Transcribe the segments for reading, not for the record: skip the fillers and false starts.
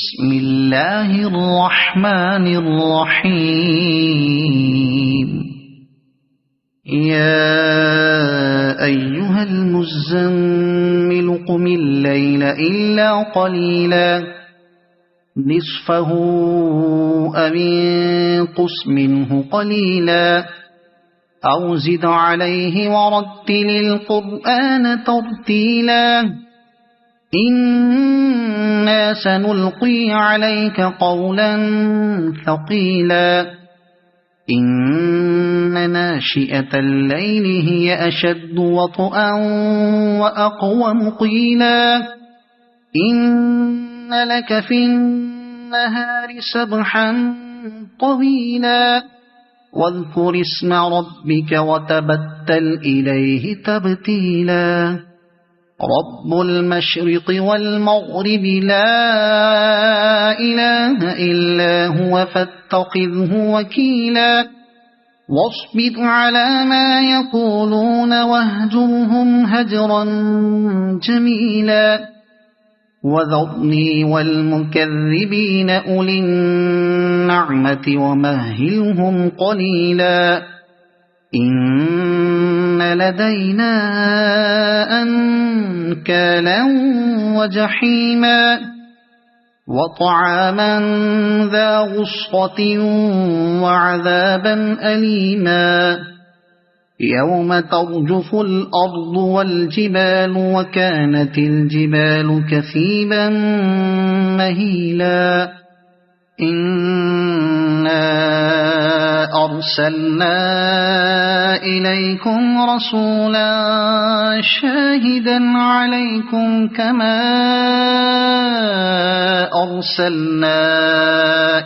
بسم الله الرحمن الرحيم يا أيها المزمل قم الليل إلا قليلا نصفه أو انقص منه قليلا أو زد عليه ورتل القرآن ترتيلا إنا سنلقي عليك قولا ثقيلا إن ناشئة الليل هي أشد وطئا وأقوم قيلا إن لك في النهار سبحا طويلا واذكر اسم ربك وتبتل إليه تبتيلا رب المشرق والمغرب لا إله إلا هو فاتخذه وكيلا واصبر على ما يقولون واهجرهم هجرا جميلا وذرني والمكذبين أولي النعمة ومهلهم قليلا إن لدينا أنكالا وجحيما وطعاما ذا غصة وعذابا أليما يوم ترجف الأرض والجبال وكانت الجبال كثيبا مهيلا إنا أرسلنا إليكم رسولا شاهدا عليكم كما أرسلنا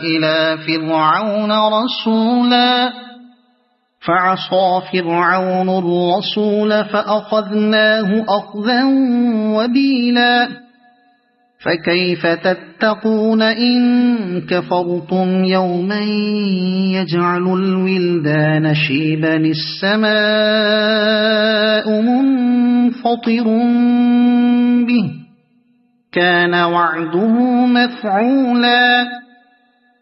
إلى فرعون رسولا فعصى فرعون الرسول فأخذناه أخذا وبيلا فكيف تتقون إن كفرتم يوما يجعل الولدان شيبا السماء منفطر به كان وعده مفعولا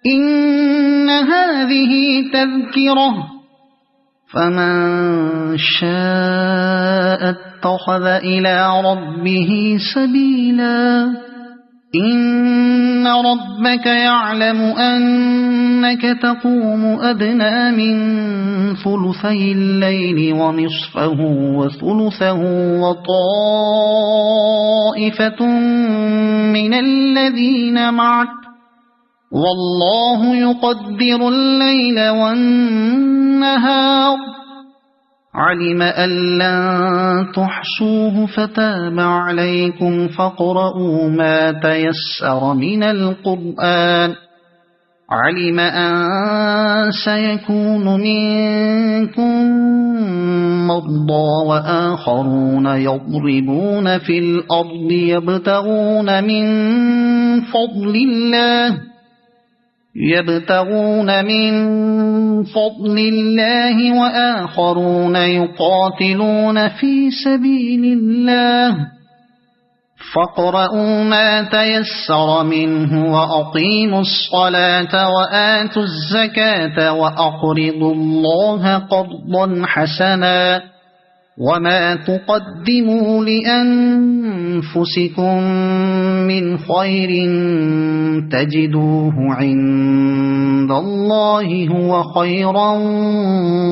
إن هذه تذكرة فمن شاء اتخذ إلى ربه سبيلا إن ربك يعلم أنك تقوم أدنى من ثلثي الليل ونصفه وثلثه وطائفة من الذين معك والله يقدر الليل والنهار علم أن لن تحصوه فتاب عليكم فاقرؤوا ما تيسر من القرآن علم أن سيكون منكم مرضى وآخرون يضربون في الأرض يبتغون من فضل الله وآخرون يقاتلون في سبيل الله فاقرؤوا ما تيسر منه وأقيموا الصلاة وآتوا الزكاة وأقرضوا الله قرضا حسنا وما تقدموا لأنفسكم من خير تجدوه عند الله هو خيرا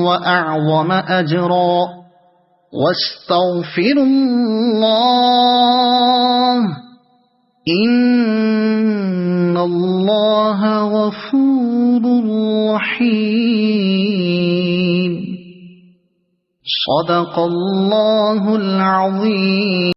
وأعظم أجرا واستغفروا الله إن الله غفور رحيم صدق الله العظيم.